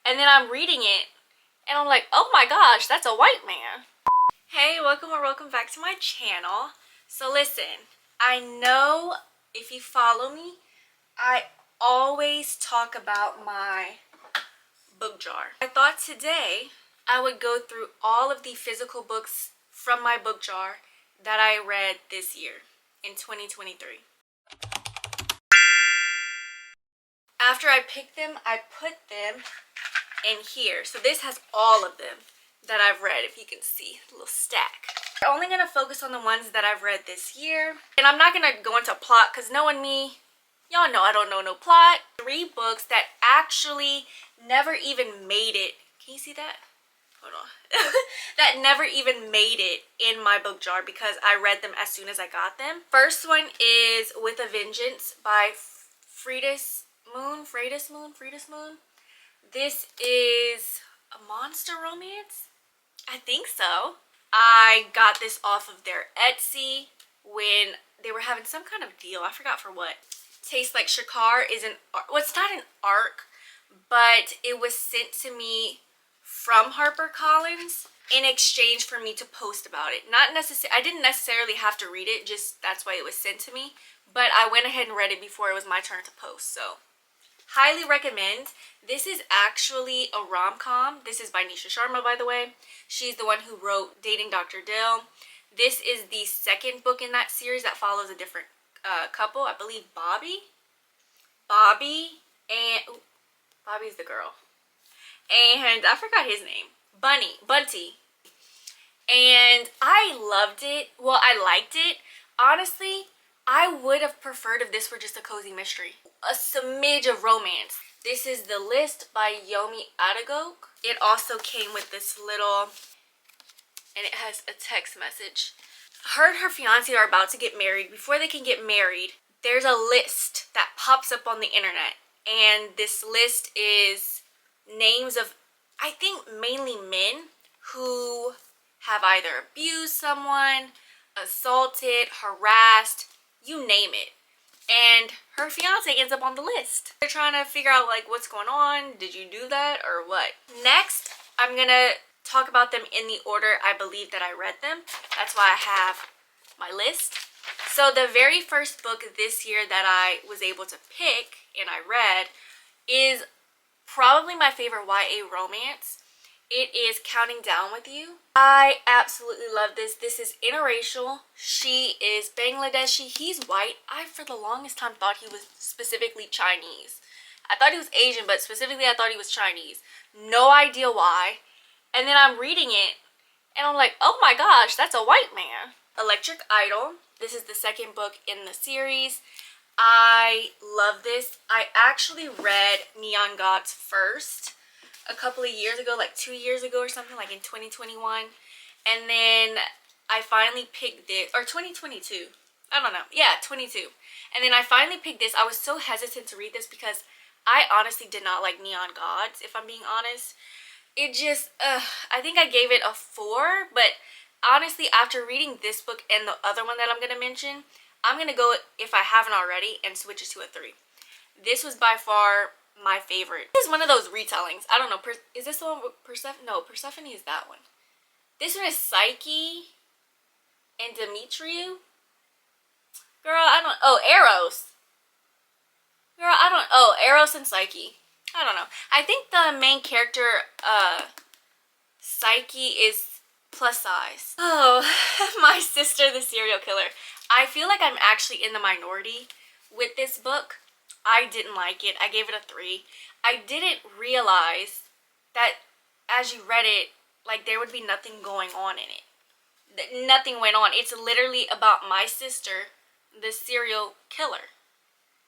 And then I'm reading it and I'm like, oh my gosh, that's a white man. Hey, welcome or welcome back to my channel. So listen, I know if you follow me, I always talk about my book jar. I thought today I would go through all of the physical books from my book jar that I read this year in 2023. After I picked them, I put them in here. So this has all of them that I've read, if you can see, a little stack. I'm only going to focus on the ones that I've read this year. And I'm not going to go into plot because knowing me, y'all know I don't know no plot. 3 books that actually never even made it. Can you see that? Hold on. That never even made it in my book jar because I read them as soon as I got them. First one is With a Vengeance by Freitas Moon. This is a monster romance? I think so. I got this off of their Etsy when they were having some kind of deal. I forgot for what. Tastes Like Shakar is an, well, it's not an ARC, but it was sent to me from HarperCollins in exchange for me to post about it. Not necessarily, I didn't necessarily have to read it, just that's why it was sent to me. But I went ahead and read it before it was my turn to post, so highly recommend. This is actually a rom-com. This is by Nisha Sharma, by the way. She's the one who wrote Dating Dr. Dill. This is the second book in that series that follows a different couple. I believe Bobby and Bobby's the girl, and I forgot his name. Bunty. And I loved it. Well, I liked it. Honestly, I would have preferred if this were just a cozy mystery. A smidge of romance. This is The List by Yomi Adagok. It also came with this little, and it has a text message. Her and her fiance are about to get married. Before they can get married, there's a list that pops up on the internet. And this list is names of, I think, mainly men who have either abused someone, assaulted, harassed, you name it. And her fiance ends up on the list. They're trying to figure out like what's going on. Did you do that or what? Next, I'm gonna talk about them in the order I believe that I read them. That's why I have my list. So the very first book this year that I was able to pick and I read is probably my favorite YA romance. It is Counting Down With You. I absolutely love this. This is interracial. She is Bangladeshi. He's white. I, for the longest time, thought he was specifically Chinese. I thought he was Asian, but specifically I thought he was Chinese. No idea why. And then I'm reading it, and I'm like, oh my gosh, that's a white man. Electric Idol. This is the second book in the series. I love this. I actually read Neon Gods first a couple of years ago, like 2 years ago or something, like in 2021. And then I finally picked this, or 2022. I don't know. Yeah, 22. And then I finally picked this. I was so hesitant to read this because I honestly did not like Neon Gods, if I'm being honest. It just, I think I gave it a 4, but honestly, after reading this book and the other one that I'm going to mention, I'm going to go, if I haven't already, and switch it to a 3. This was by far my favorite. This is one of those retellings. I don't know. Is this the one with Persephone? No, Persephone is that one. This one is Psyche and Demetriou. Girl, I don't... Oh, Eros. Girl, I don't... Oh, Eros and Psyche. I don't know. I think the main character, Psyche, is plus size. Oh, my sister, the serial killer. I feel like I'm actually in the minority with this book. I didn't like it. I gave it a 3. I didn't realize that as you read it, like there would be nothing going on in it. Nothing went on. It's literally about my sister, the serial killer.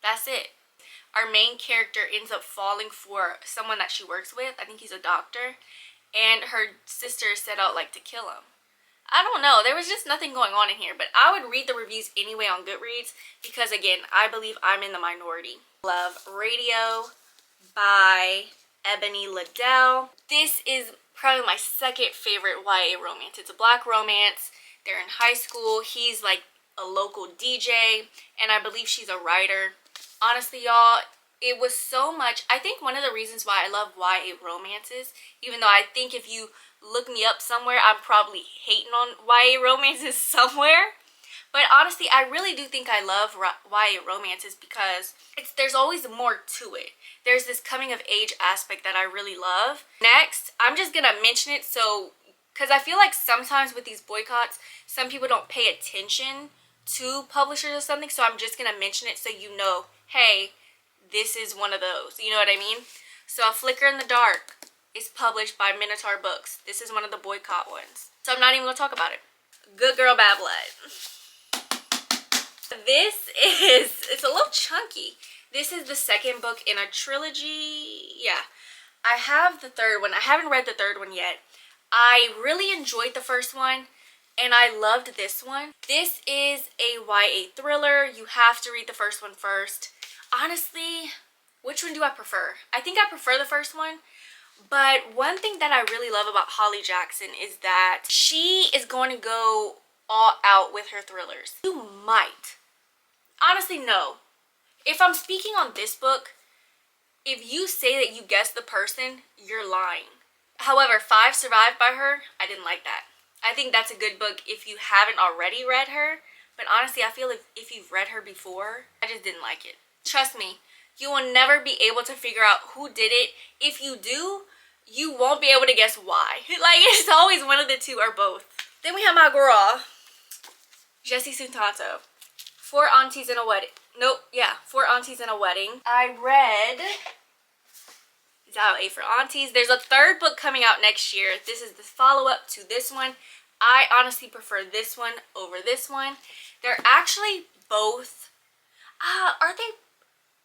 That's it. Our main character ends up falling for someone that she works with. I think he's a doctor. And her sister set out like to kill him. I don't know. There was just nothing going on in here. But I would read the reviews anyway on Goodreads because, again, I believe I'm in the minority. Love Radio by Ebony Liddell. This is probably my second favorite YA romance. It's a black romance. They're in high school. He's like a local DJ. And I believe she's a writer. Honestly, y'all, It was so much. I think one of the reasons why I love YA romances, even though I think if you look me up somewhere, I'm probably hating on YA romances somewhere. But honestly, I really do think I love YA romances because there's always more to it. There's this coming of age aspect that I really love. Next, I'm just gonna mention it because I feel like sometimes with these boycotts, some people don't pay attention to publishers or something. So I'm just gonna mention it so you know, hey, this is one of those. You know what I mean? So A Flicker in the Dark is published by Minotaur Books. This is one of the boycott ones. So I'm not even gonna talk about it. Good Girl, Bad Blood. It's a little chunky. This is the second book in a trilogy. Yeah, I have the third one. I haven't read the third one yet. I really enjoyed the first one and I loved this one. This is a YA thriller. You have to read the first one first. Honestly, which one do I prefer? I think I prefer the first one. But one thing that I really love about Holly Jackson is that she is going to go all out with her thrillers. You might. Honestly, no. If I'm speaking on this book, if you say that you guessed the person, you're lying. However, 5 Survived by her, I didn't like that. I think that's a good book if you haven't already read her. But honestly, I feel if you've read her before, I just didn't like it. Trust me, you will never be able to figure out who did it. If you do, you won't be able to guess why. Like, it's always one of the two or both. Then we have my girl, Jessie Sutanto. 4 Aunties in a Wedding. Nope, yeah, 4 Aunties in a Wedding. I read A for Aunties. There's a third book coming out next year. This is the follow-up to this one. I honestly prefer this one over this one. They're actually both, are they,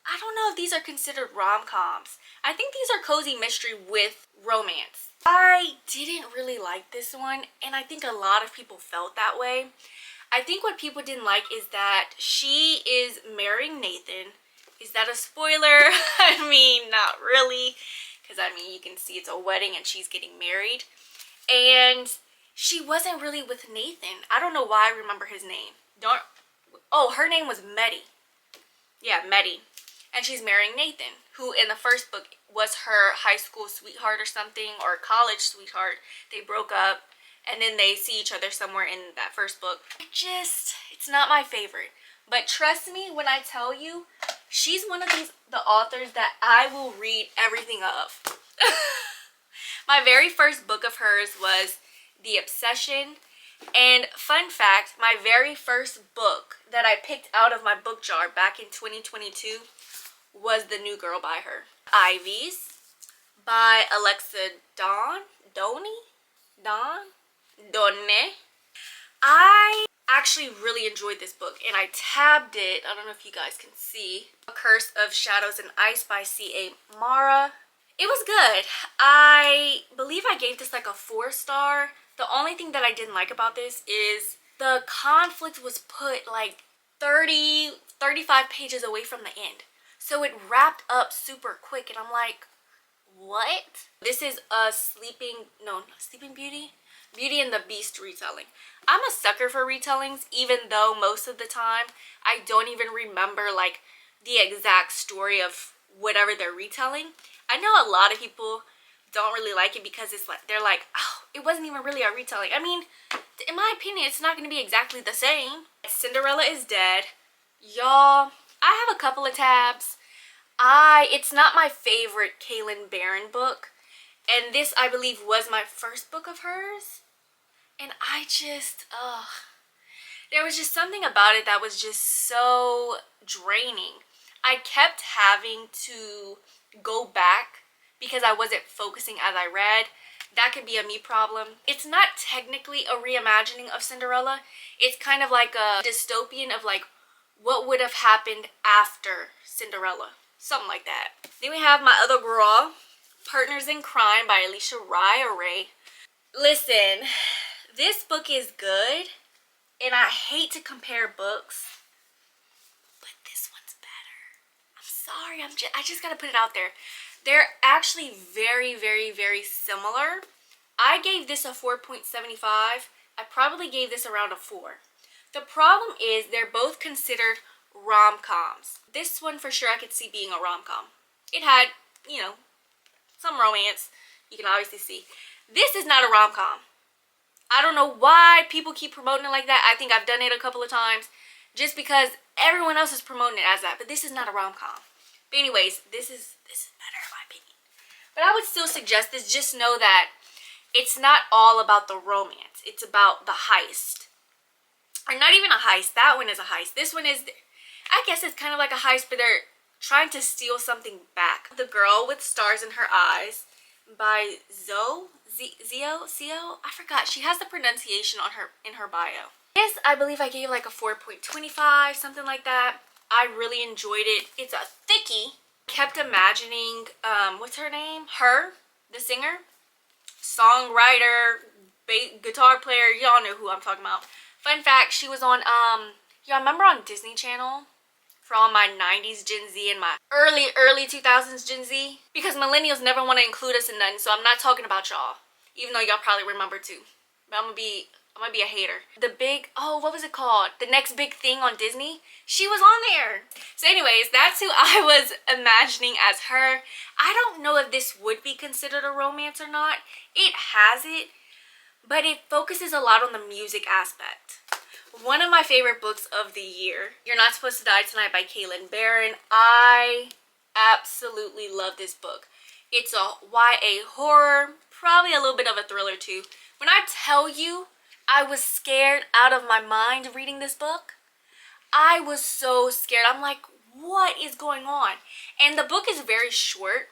I don't know if these are considered rom-coms. I think these are cozy mystery with romance. I didn't really like this one, and I think a lot of people felt that way. I think what people didn't like is that she is marrying Nathan. Is that a spoiler? I mean, not really. Because, I mean, you can see it's a wedding and she's getting married. And she wasn't really with Nathan. I don't know why I remember his name. Oh, her name was Meddy. Yeah, Meddy. And she's marrying Nathan, who in the first book was her high school sweetheart or something, or college sweetheart. They broke up. And then they see each other somewhere in that first book. It's not my favorite. But trust me when I tell you, she's one of the authors that I will read everything of. My very first book of hers was The Obsession. And fun fact, my very first book that I picked out of my book jar back in 2022 was The New Girl by her. Ivies by Alexa Donne. I actually really enjoyed this book and I tabbed it. I don't know if you guys can see. A Curse of Shadows and Ice by C.A. Mara. It was good. I believe I gave this like a 4-star. The only thing that I didn't like about this is the conflict was put like 35 pages away from the end. So it wrapped up super quick and I'm like, what? This is a Sleeping Beauty? Beauty and the Beast retelling. I'm a sucker for retellings, even though most of the time I don't even remember like the exact story of whatever they're retelling. I know a lot of people don't really like it because it's like they're like, oh, it wasn't even really a retelling. I mean, in my opinion, it's not going to be exactly the same. Cinderella is Dead. Y'all, I have a couple of tabs. It's not my favorite Kaylin Barron book. And this, I believe, was my first book of hers. And I just, there was just something about it that was just so draining. I kept having to go back because I wasn't focusing as I read. That could be a me problem. It's not technically a reimagining of Cinderella. It's kind of like a dystopian of like what would have happened after Cinderella. Something like that. Then we have my other girl, Partners in Crime by Alicia Ray. Listen, this book is good, and I hate to compare books, but this one's better. I'm sorry, I just gotta put it out there. They're actually very, very, very similar. I gave this a 4.75. I probably gave this around a 4. The problem is they're both considered rom-coms. This one for sure I could see being a rom-com. It had, you know, some romance. You can obviously see. This is not a rom-com. I don't know why people keep promoting it like that. I think I've done it a couple of times just because everyone else is promoting it as that. But this is not a rom-com. But anyways, this is better in my opinion. But I would still suggest this. Just know that it's not all about the romance. It's about the heist. Or not even a heist. That one is a heist. This one is, I guess it's kind of like a heist, but they're trying to steal something back. The Girl with Stars in Her Eyes by Zio? I forgot. She has the pronunciation on her in her bio. This, I believe I gave like a 4.25, something like that. I really enjoyed it. It's a thickie. Kept imagining, what's her name? Her, the singer, songwriter, guitar player. Y'all know who I'm talking about. Fun fact, she was on, y'all remember on Disney Channel? For all my 90s Gen Z and my early 2000s Gen Z. Because millennials never want to include us in nothing, so I'm not talking about y'all. Even though y'all probably remember too. But I'm gonna be a hater. The big, oh, what was it called? The Next Big Thing on Disney? She was on there. So anyways, that's who I was imagining as her. I don't know if this would be considered a romance or not. It has it, but it focuses a lot on the music aspect. One of my favorite books of the year, You're Not Supposed to Die Tonight by Kaylin Barron. I absolutely love this book. It's a YA horror, probably a little bit of a thriller too. When I tell you I was scared out of my mind reading this book, I was so scared. I'm like, what is going on? And the book is very short.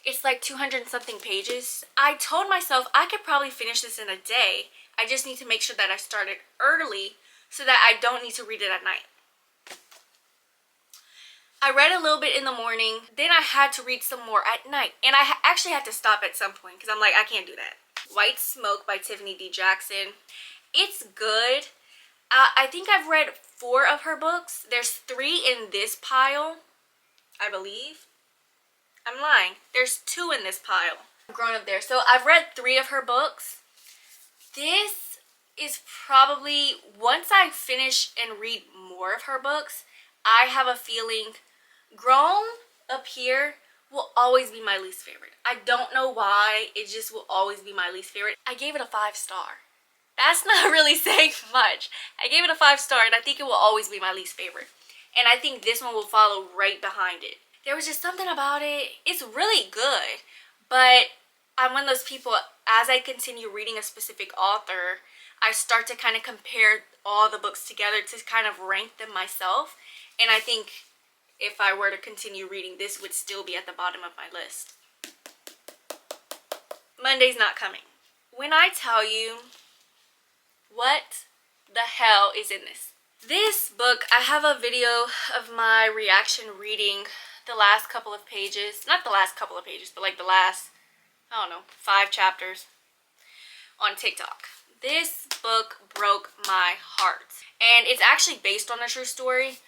It's like 200 something pages. I told myself I could probably finish this in a day. I just need to make sure that I started early so that I don't need to read it at night. I read a little bit in the morning, then I had to read some more at night. And I actually had to stop at some point because I'm like, I can't do that. White Smoke by Tiffany D. Jackson. It's good. I think I've read 4 of her books. There's 3 in this pile, I believe. I'm lying. There's 2 in this pile. I'm growing up there. So I've read 3 of her books. This is probably, once I finish and read more of her books, I have a feeling Grown Up Here will always be my least favorite. I don't know why. It just will always be my least favorite. I gave it a 5-star. That's not really saying much. I gave it a 5-star and I think it will always be my least favorite. And I think this one will follow right behind it. There was just something about it. It's really good. But I'm one of those people, as I continue reading a specific author, I start to kind of compare all the books together to kind of rank them myself. And I think if I were to continue reading, this would still be at the bottom of my list. Monday's Not Coming. When I tell you what the hell is in this? This book, I have a video of my reaction reading the last couple of pages. Not the last couple of pages, but like the last, I don't know, 5 chapters on TikTok. This book broke my heart. And it's actually based on a true story.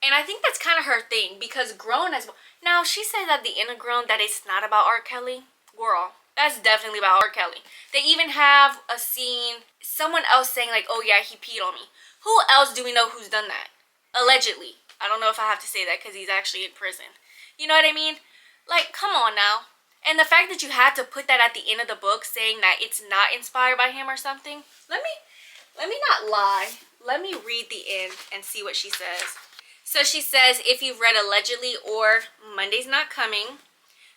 And I think that's kind of her thing because Grown as well. Now, she said at the end of Grown that it's not about R. Kelly. Girl, that's definitely about R. Kelly. They even have a scene, someone else saying like, oh yeah, he peed on me. Who else do we know who's done that? Allegedly. I don't know if I have to say that because he's actually in prison. You know what I mean? Like, come on now. And the fact that you had to put that at the end of the book saying that it's not inspired by him or something. Let me not lie. Let me read the end and see what she says. So she says, if you've read Allegedly or Monday's Not Coming,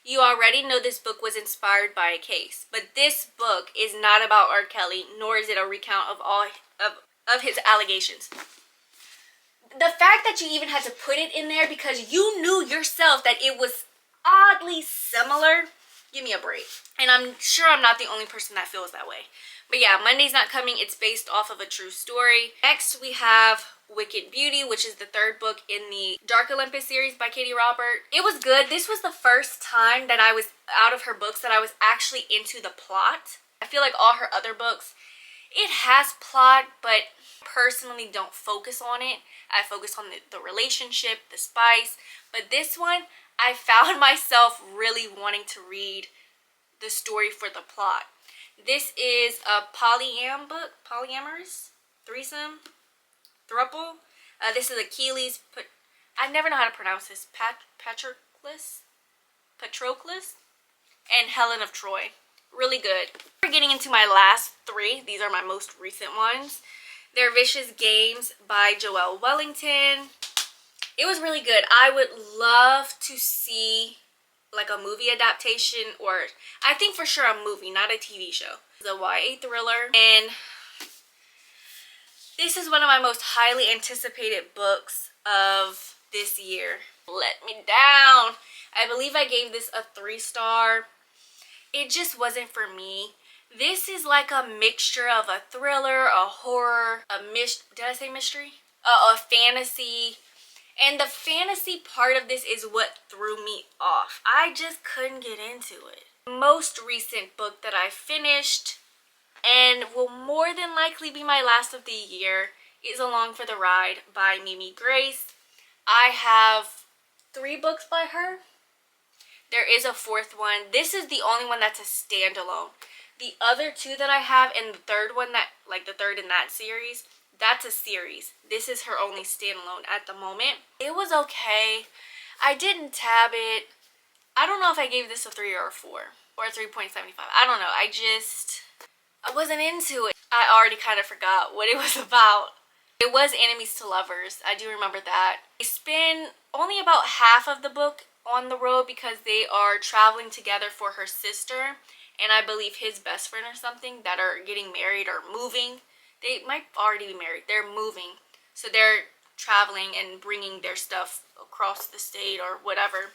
you already know this book was inspired by a case. But this book is not about R. Kelly, nor is it a recount of all of his allegations. The fact that you even had to put it in there because you knew yourself that it was oddly similar, give me a break. And I'm sure I'm not the only person that feels that way. But yeah, Monday's Not Coming. It's based off of a true story. Next, we have Wicked Beauty, which is the 3rd book in the Dark Olympus series by Katie Robert. It was good. This was the first time that I was, out of her books, that I was actually into the plot. I feel like all her other books, it has plot, but personally don't focus on it. I focus on the relationship, the spice. But this one, I found myself really wanting to read the story for the plot. This is a polyam book, polyamorous, threesome, throuple. This is Achilles I never know how to pronounce this. Patroclus, and Helen of Troy. Really good. We're getting into my last three. These are my most recent ones. They're Vicious Games by Joelle Wellington. It was really good. I would love to see like a movie adaptation, or I think for sure a movie, not a TV show. It's a YA thriller, and this is one of my most highly anticipated books of this year. Let Me Down. I believe I gave this a 3-star. It just wasn't for me. This is like a mixture of a thriller, a horror, did I say mystery? A fantasy. And the fantasy part of this is what threw me off. I just couldn't get into it. The most recent book that I finished, and will more than likely be my last of the year, is Along for the Ride by Mimi Grace. I have 3 books by her. There is a 4th one. This is the only one that's a standalone. The other 2 that I have, and the 3rd one, that like the 3rd in that series, that's a series. This is her only standalone at the moment. It was okay. I didn't tab it. I don't know if I gave this a 3 or a 4 or a 3.75. I don't know. I wasn't into it. I already kind of forgot what it was about. It was Enemies to Lovers. I do remember that. They spend only about half of the book on the road because they are traveling together for her sister and I believe his best friend or something that are getting married or moving. They might already be married. They're moving. So they're traveling and bringing their stuff across the state or whatever.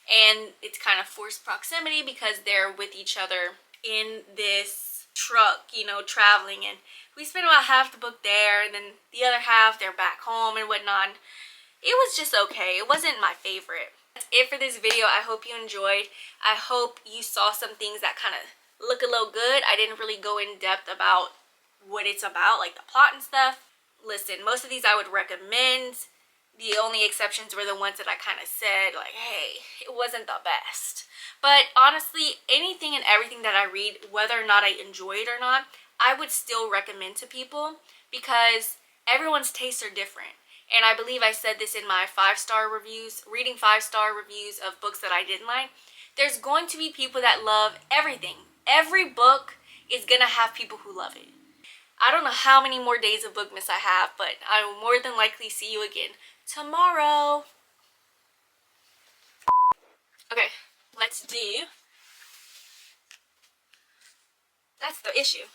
And it's kind of forced proximity because they're with each other in this truck, you know, traveling. And we spent about half the book there, and then the other half they're back home and whatnot. It was just okay. It wasn't my favorite. That's it for this video. I hope you enjoyed. I hope you saw some things that kind of look a little good. I didn't really go in depth about what it's about, like the plot and stuff. Listen, most of these I would recommend. The only exceptions were the ones that I kind of said, like, hey, it wasn't the best. But honestly, anything and everything that I read, whether or not I enjoy it or not, I would still recommend to people because everyone's tastes are different. And I believe I said this in my 5-star reviews, reading 5-star reviews of books that I didn't like. There's going to be people that love everything. Every book is going to have people who love it. I don't know how many more days of bookmas I have, but I will more than likely see you again tomorrow. Okay, let's do. That's the issue.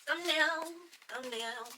Thumbnail, thumbnail.